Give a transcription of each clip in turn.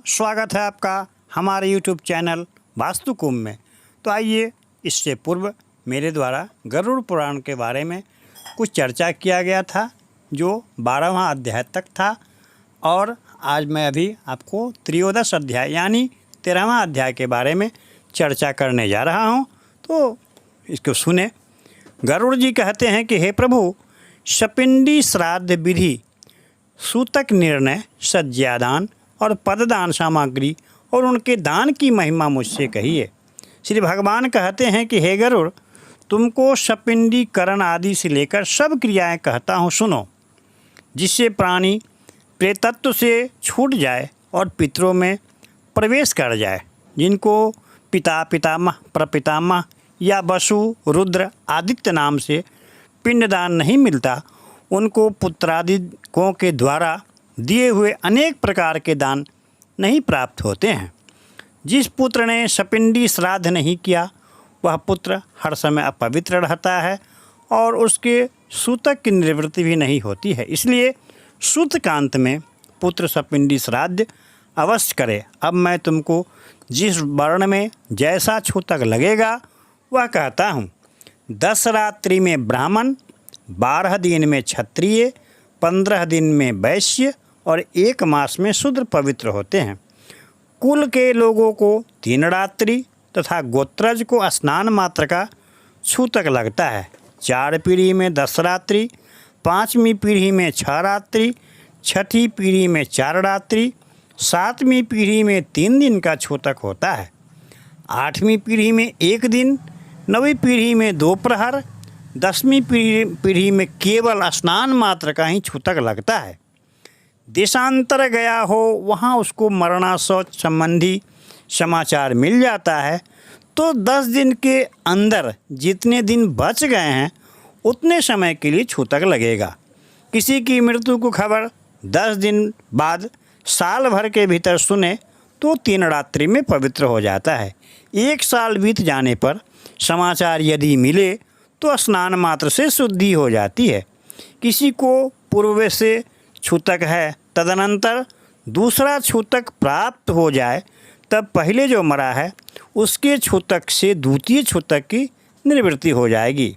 स्वागत है आपका हमारे YouTube चैनल वास्तु कुंभ में। तो आइए, इससे पूर्व मेरे द्वारा गरुड़ पुराण के बारे में कुछ चर्चा किया गया था जो 12वां अध्याय तक था, और आज मैं अभी आपको त्रयोदश अध्याय यानी 13वां अध्याय के बारे में चर्चा करने जा रहा हूँ। तो इसको सुने। गरुड़ जी कहते हैं कि हे प्रभु, शपिंडी श्राद्ध विधि, सूतक निर्णय, सज्जादान और पददान सामग्री और उनके दान की महिमा मुझसे कहिए। श्री भगवान कहते हैं कि हे गरुड़, तुमको शपिंडीकरण आदि से लेकर सब क्रियाएं कहता हूँ, सुनो, जिससे प्राणी प्रेतत्व से छूट जाए और पितरों में प्रवेश कर जाए। जिनको पिता, पितामह, प्रपितामह या वसु, रुद्र, आदित्य नाम से पिंडदान नहीं मिलता, उनको पुत्रादिकों के द्वारा दिए हुए अनेक प्रकार के दान नहीं प्राप्त होते हैं। जिस पुत्र ने शपिंडी श्राद्ध नहीं किया, वह पुत्र हर समय अपवित्र रहता है और उसके सूतक की निवृत्ति भी नहीं होती है। इसलिए सूतकांत में पुत्र शपिंडी श्राद्ध अवश्य करे। अब मैं तुमको जिस वर्ण में जैसा छूतक लगेगा वह कहता हूँ। 10 रात्रि में ब्राह्मण, 12 दिन में क्षत्रिय, 15 दिन में वैश्य और 1 मास में शूद्र पवित्र होते हैं। कुल के लोगों को 3 रात्रि तथा गोत्रज को स्नान मात्र का छूतक लगता है। 4 पीढ़ी में 10 रात्रि, 5वीं पीढ़ी में 6 रात्रि, 6ठी पीढ़ी में 4 रात्रि, 7वीं पीढ़ी में 3 दिन का छूतक होता है। 8वीं पीढ़ी में 1 दिन, 9वीं पीढ़ी में 2 प्रहर, 10वीं पीढ़ी में केवल स्नान मात्र का ही छूतक लगता है। देशांतर गया हो, वहाँ उसको मरणाशौच संबंधी समाचार मिल जाता है, तो 10 दिन के अंदर जितने दिन बच गए हैं उतने समय के लिए छूतक लगेगा। किसी की मृत्यु को खबर 10 दिन बाद साल भर के भीतर सुने तो 3 रात्रि में पवित्र हो जाता है। 1 साल बीत जाने पर समाचार यदि मिले तो स्नान मात्र से शुद्धि हो जाती है। किसी को पूर्व से छूतक है, तदनंतर दूसरा छूतक प्राप्त हो जाए, तब पहले जो मरा है उसके छूतक से द्वितीय छूतक की निवृत्ति हो जाएगी।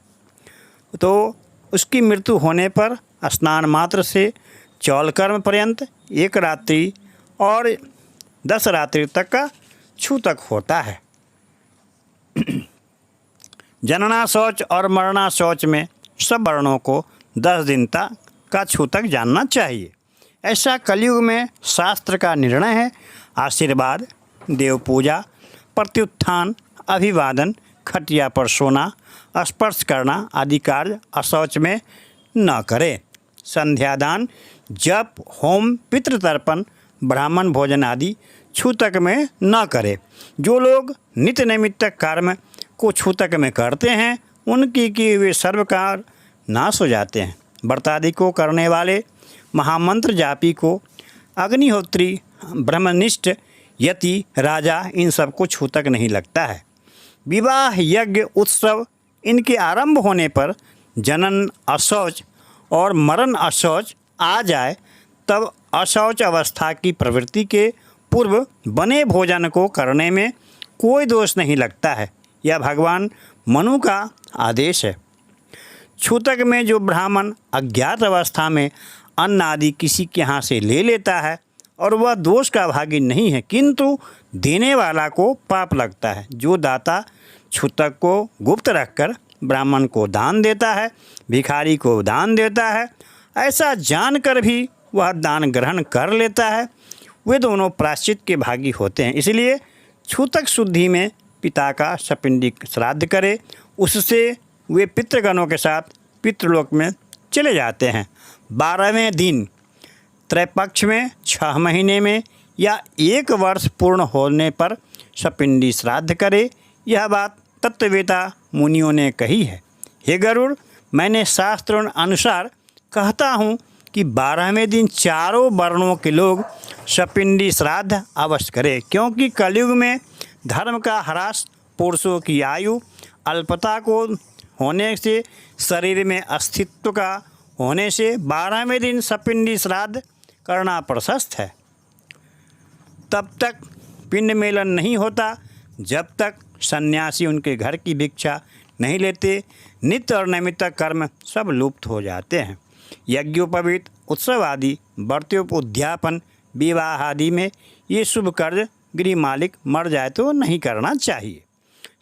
तो उसकी मृत्यु होने पर स्नान मात्र से चौल कर्म पर्यंत 1 रात्रि और 10 रात्रि तक का छूतक होता है। जनना शौच और मरना शौच में सब वर्णों को 10 दिन तक का छूतक जानना चाहिए। ऐसा कलयुग में शास्त्र का निर्णय है। आशीर्वाद, देव पूजा, प्रत्युत्थान, अभिवादन, खटिया पर सोना, स्पर्श करना आदि कार्य अशौच में न करे। संध्यादान, जप, होम, पितृतर्पण, ब्राह्मण भोजन आदि छूतक में न करे। जो लोग नित्य नैमित्तिक कर्म को छूतक में करते हैं, उनकी किए हुए सर्व कार्य नाश हो जाते हैं। व्रतादि को करने वाले महामंत्र जापी को अग्निहोत्री, ब्रह्मनिष्ठ, यति, राजा, इन सबको छूतक नहीं लगता है। विवाह, यज्ञ, उत्सव इनके आरंभ होने पर जनन अशौच और मरण अशौच आ जाए, तब अशौच अवस्था की प्रवृत्ति के पूर्व बने भोजन को करने में कोई दोष नहीं लगता है। यह भगवान मनु का आदेश है। छूतक में जो ब्राह्मण अज्ञात अवस्था में अन्न आदि किसी के यहाँ से ले लेता है और वह दोष का भागी नहीं है, किंतु देने वाला को पाप लगता है। जो दाता छूतक को गुप्त रखकर ब्राह्मण को दान देता है, भिखारी को दान देता है, ऐसा जानकर भी वह दान ग्रहण कर लेता है, वे दोनों प्रायश्चित के भागी होते हैं। इसलिए छूतक शुद्धि में पिता का शपिंडी श्राद्ध करे, उससे वे पितृगणों के साथ पितृलोक में चले जाते हैं। 12वें दिन त्रैपक्ष में, 6 महीने में या 1 वर्ष पूर्ण होने पर शपिंडी श्राद्ध करे। यह बात तत्ववेता मुनियों ने कही है। हे गरुड़, मैंने शास्त्रों अनुसार कहता हूँ कि 12वें दिन चारों वर्णों के लोग शपिंडी श्राद्ध अवश्य करें, क्योंकि कलयुग में धर्म का ह्रास, पुरुषों की आयु अल्पता को होने से, शरीर में अस्तित्व का होने से 12वें दिन शपिंडी श्राद्ध करना प्रशस्त है। तब तक पिंड मेलन नहीं होता जब तक सन्यासी उनके घर की भिक्षा नहीं लेते। नित्य और नैमित्तिक कर्म सब लुप्त हो जाते हैं। यज्ञोपवीत, उत्सव आदि, व्रतोपउद्यापन, विवाह आदि में ये शुभ कार्य गृह मालिक मर जाए तो नहीं करना चाहिए।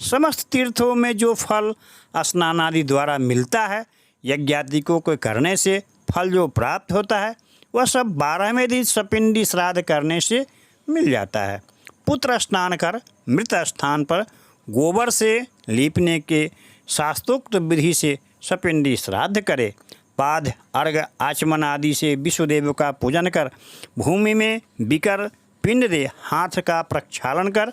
समस्त तीर्थों में जो फल स्नान आदि द्वारा मिलता है, यज्ञादि को करने से फल जो प्राप्त होता है वह सब 12वें दिन सपिंडी श्राद्ध करने से मिल जाता है। पुत्र स्नान कर मृत स्थान पर गोबर से लीपने के शास्त्रोक्त विधि से सपिंडी श्राद्ध करे। पाद, अर्घ, आचमन आदि से विश्वदेव का पूजन कर भूमि में बिकर पिंड दे। हाथ का प्रक्षालन कर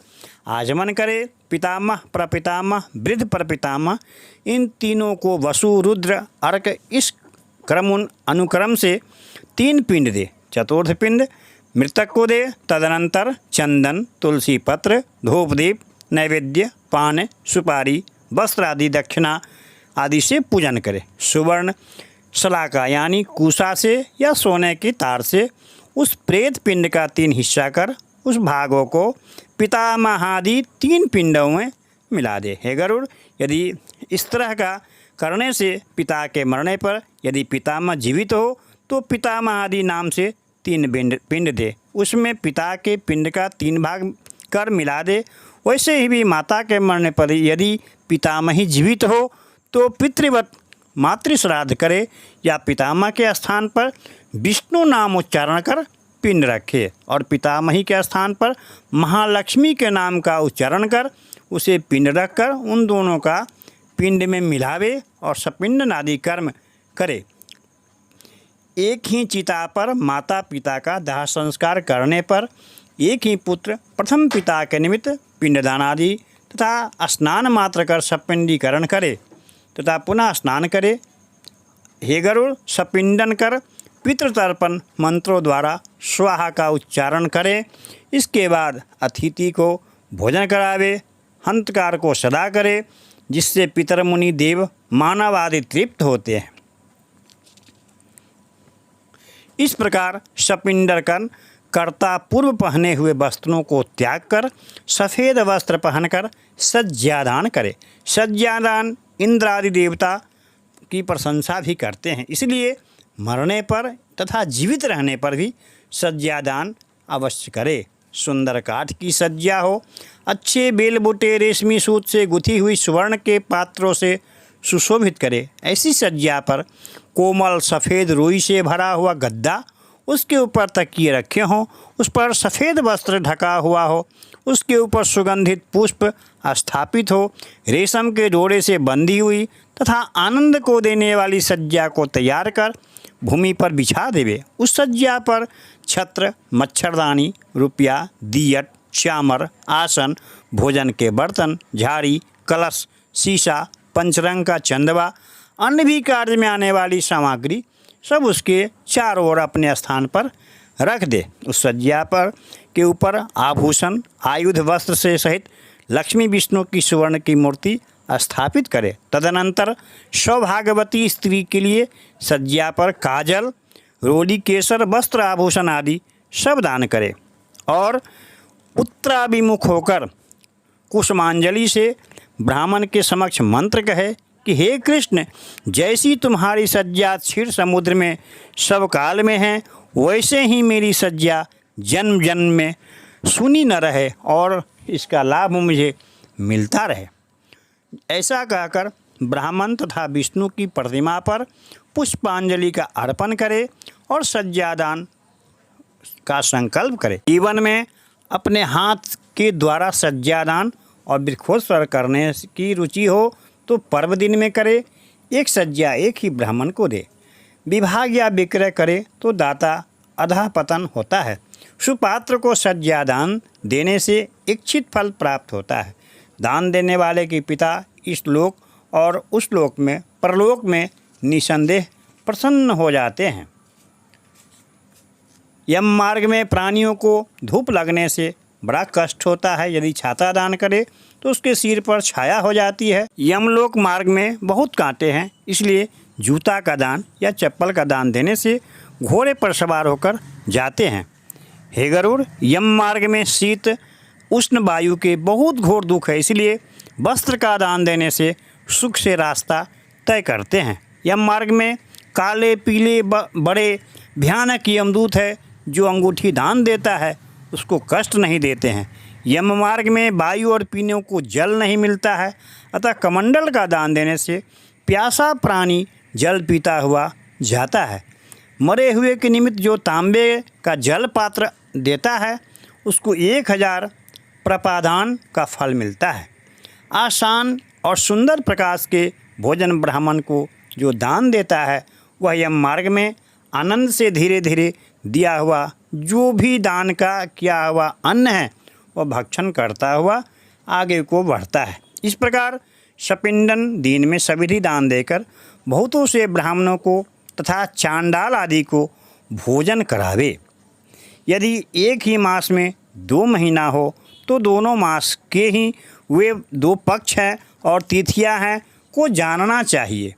आचमन करे। पितामह, प्रपितामह, वृद्ध प्रपितामह इन तीनों को वसु, रुद्र, अर्क इस अनुक्रम से 3 पिंड दे। चतुर्थ पिंड मृतक को दे। तदनंतर चंदन, तुलसी पत्र, धूपदीप, नैवेद्य, पान, सुपारी, वस्त्र आदि दक्षिणा आदि से पूजन करे। सुवर्ण शलाका यानी कुशा से या सोने की तार से उस प्रेत पिंड का 3 हिस्सा कर उस भागों को पितामहादि 3 पिंडों में मिला दे। हे गरुड़, यदि इस तरह का करने से पिता के मरने पर यदि पितामह जीवित हो तो पितामहादि नाम से 3 पिंड दे। उसमें पिता के पिंड का 3 भाग कर मिला दे। वैसे ही भी माता के मरने पर यदि पितामही जीवित हो तो पितृवत मातृश्राद्ध करे या पितामह के स्थान पर विष्णु नाम उच्चारण कर पिंड रखे और पितामही के स्थान पर महालक्ष्मी के नाम का उच्चारण कर उसे पिंड रखकर उन दोनों का पिंड में मिलावे और सपिंड आदि कर्म करे। एक ही चिता पर माता पिता का दाह संस्कार करने पर एक ही पुत्र प्रथम पिता के निमित्त पिंडदान आदि तथा स्नान मात्र कर सपिंडीकरण करे तथा पुनः स्नान करे। हे गरुड़, सपिंडन कर पितृतर्पण मंत्रों द्वारा स्वाहा का उच्चारण करे। इसके बाद अतिथि को भोजन करावे, हंतकार को सदा करे, जिससे पितर मुनि देव मानव आदि तृप्त होते हैं। इस प्रकार सपिंडकरण कर्ता पूर्व पहने हुए वस्त्रों को त्याग कर सफ़ेद वस्त्र पहनकर सज्जादान करे। सज्जादान इंद्र आदि देवता की प्रशंसा भी करते हैं, इसलिए मरने पर तथा जीवित रहने पर भी सज्जादान अवश्य करे। सुंदर काठ की सज्जा हो, अच्छे बेल बूटे रेशमी सूत से गुथी हुई स्वर्ण के पात्रों से सुशोभित करे। ऐसी सज्जा पर कोमल सफ़ेद रुई से भरा हुआ गद्दा, उसके ऊपर तकिए रखे हों, उस पर सफ़ेद वस्त्र ढका हुआ हो, उसके ऊपर सुगंधित पुष्प स्थापित हो, रेशम के डोरे से बंधी हुई तथा आनंद को देने वाली सज्जा को तैयार कर भूमि पर बिछा देवे। उस सज्जा पर छत्र, मच्छरदानी, रुपया, दियट, चामर, आसन, भोजन के बर्तन, झाड़ी, कलश, शीशा, पंचरंग का चंदवा, अन्य भी कार्य में आने वाली सामग्री सब उसके चारों ओर अपने स्थान पर रख दे। उस सज्जा पर के ऊपर आभूषण, आयुध, वस्त्र से सहित लक्ष्मी विष्णु की सुवर्ण की मूर्ति स्थापित करे। तदनंतर सौभाग्यवती स्त्री के लिए सज्जा पर काजल, रोली, केसर, वस्त्र, आभूषण आदि सब दान करे और उत्तराभिमुख होकर कुसुमांजलि से ब्राह्मण के समक्ष मंत्र कहे कि हे कृष्ण, जैसी तुम्हारी सज्जा क्षीर समुद्र में सब काल में है, वैसे ही मेरी सज्जा जन्म जन्म में सुनी न रहे और इसका लाभ मुझे मिलता रहे। ऐसा कहकर ब्राह्मण तथा विष्णु की प्रतिमा पर पुष्पांजलि का अर्पण करे और सज्जादान का संकल्प करे। जीवन में अपने हाथ के द्वारा सज्जादान और वृक्षोत्सव करने की रुचि हो तो पर्व दिन में करे। एक सज्जा एक ही ब्राह्मण को दे। विभाग या विक्रय करे तो दाता अधःपतन होता है। सुपात्र को सज्जादान देने से इच्छित फल प्राप्त होता है। दान देने वाले के पिता इस लोक और उस लोक में परलोक में निसंदेह प्रसन्न हो जाते हैं। यम मार्ग में प्राणियों को धूप लगने से बड़ा कष्ट होता है। यदि छाता दान करे तो उसके सिर पर छाया हो जाती है। यमलोक मार्ग में बहुत कांटे हैं, इसलिए जूता का दान या चप्पल का दान देने से घोड़े पर सवार होकर जाते हैं। हे गरुड़, यम मार्ग में शीत उष्ण वायु के बहुत घोर दुख है, इसलिए वस्त्र का दान देने से सुख से रास्ता तय करते हैं। यम मार्ग में काले पीले बड़े भयानक यमदूत है, जो अंगूठी दान देता है उसको कष्ट नहीं देते हैं। यम मार्ग में वायु और पीने को जल नहीं मिलता है, अतः कमंडल का दान देने से प्यासा प्राणी जल पीता हुआ जाता है। मरे हुए के निमित्त जो तांबे का जल पात्र देता है उसको 1000 प्रपादान का फल मिलता है। आसान और सुंदर प्रकाश के भोजन ब्राह्मण को जो दान देता है वह यम मार्ग में आनंद से धीरे धीरे दिया हुआ जो भी दान का किया हुआ अन्न है वह भक्षण करता हुआ आगे को बढ़ता है। इस प्रकार सपिंडन दिन में सविधि दान देकर बहुतों से ब्राह्मणों को तथा चांडाल आदि को भोजन करावे। यदि एक ही मास में 2 महीना हो तो दोनों मास के ही वे 2 पक्ष हैं और तिथियां हैं को जानना चाहिए।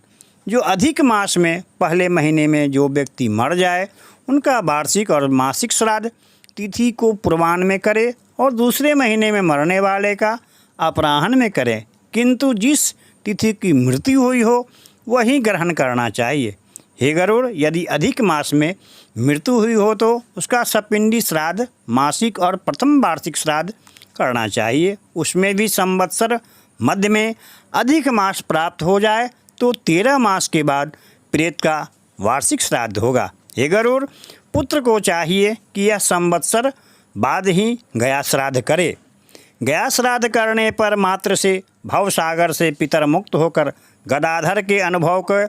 जो अधिक मास में पहले महीने में जो व्यक्ति मर जाए उनका वार्षिक और मासिक श्राद्ध तिथि को पूर्वाह्न में करे और दूसरे महीने में मरने वाले का अपराह्न में करे, किंतु जिस तिथि की मृत्यु हुई हो वही ग्रहण करना चाहिए। हे गरुड़, यदि अधिक मास में मृत्यु हुई हो तो उसका सपिंडी श्राद्ध मासिक और प्रथम वार्षिक श्राद्ध करना चाहिए। उसमें भी संवत्सर मध्य में अधिक मास प्राप्त हो जाए तो 13 मास के बाद प्रेत का वार्षिक श्राद्ध होगा। हे गरुड़, पुत्र को चाहिए कि यह संवत्सर बाद ही गया श्राद्ध करे। गया श्राद्ध करने पर मात्र से भवसागर से पितर मुक्त होकर गदाधर के अनुभव के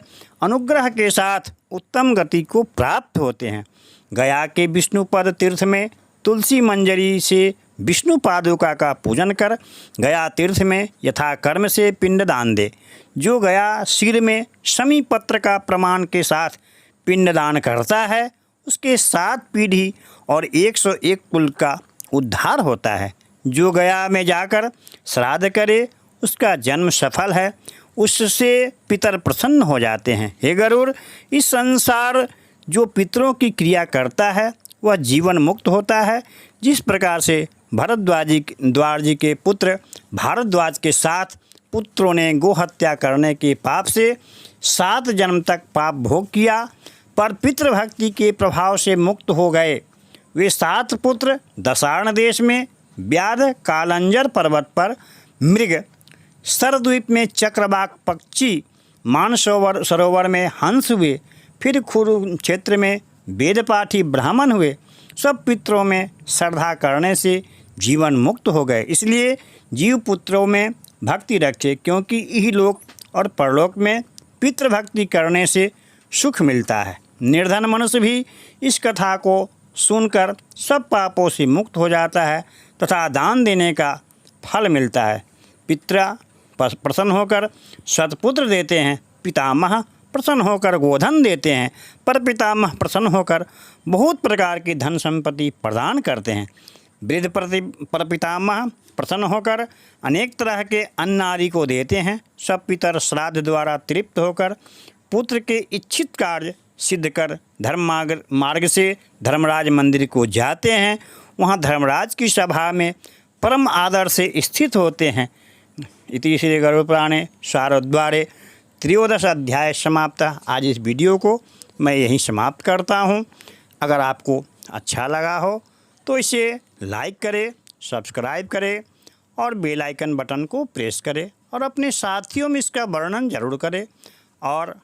अनुग्रह के साथ उत्तम गति को प्राप्त होते हैं। गया के विष्णुपद तीर्थ में तुलसी मंजरी से विष्णु पादुका का पूजन कर गया तीर्थ में यथा कर्म से पिंड दान दे। जो गया सिर में शमी पत्र का प्रमाण के साथ पिंड दान करता है उसके 7 पीढ़ी और 101 कुल का उद्धार होता है। जो गया में जाकर श्राद्ध करे उसका जन्म सफल है, उससे पितर प्रसन्न हो जाते हैं। हे गरुड़, इस संसार जो पितरों की क्रिया करता है वह जीवन मुक्त होता है। जिस प्रकार से भरद्वाज जी के पुत्र भारद्वाज के 7 पुत्रों ने गोहत्या करने के पाप से 7 जन्म तक पाप भोग किया पर पितृभक्ति के प्रभाव से मुक्त हो गए। वे 7 पुत्र दशार्ण देश में व्याध कालंजर पर्वत पर मृग, सरद्वीप में चक्रवाक पक्षी, मानसरोवर सरोवर में हंस हुए, फिर कुरुक्षेत्र में वेदपाठी ब्राह्मण हुए। सब पितरों में श्रद्धा करने से जीवन मुक्त हो गए। इसलिए जीव पुत्रों में भक्ति रखे, क्योंकि इहलोक और परलोक में पितृभक्ति करने से सुख मिलता है। निर्धन मनुष्य भी इस कथा को सुनकर सब पापों से मुक्त हो जाता है तथा दान देने का फल मिलता है। पिता प्रसन्न होकर सत्पुत्र देते हैं, पितामह प्रसन्न होकर गोधन देते हैं, पर पितामह प्रसन्न होकर बहुत प्रकार की धन संपत्ति प्रदान करते हैं। वृद्ध परपितामह प्रसन्न होकर अनेक तरह के अन्न आदि को देते हैं। सब पितर श्राद्ध द्वारा तृप्त होकर पुत्र के इच्छित कार्य सिद्ध कर धर्म मार्ग से धर्मराज मंदिर को जाते हैं। वहाँ धर्मराज की सभा में परम आदर से स्थित होते हैं। इति श्री गरुड़ पुराणे शारद्वारे 13 अध्याय समाप्त। आज इस वीडियो को मैं यहीं समाप्त करता हूँ। अगर आपको अच्छा लगा हो तो इसे लाइक करें, सब्सक्राइब करें और बेल आइकन बटन को प्रेस करें और अपने साथियों में इसका वर्णन जरूर करें और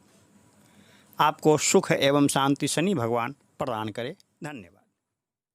आपको सुख एवं शांति शनि भगवान प्रदान करें। धन्यवाद।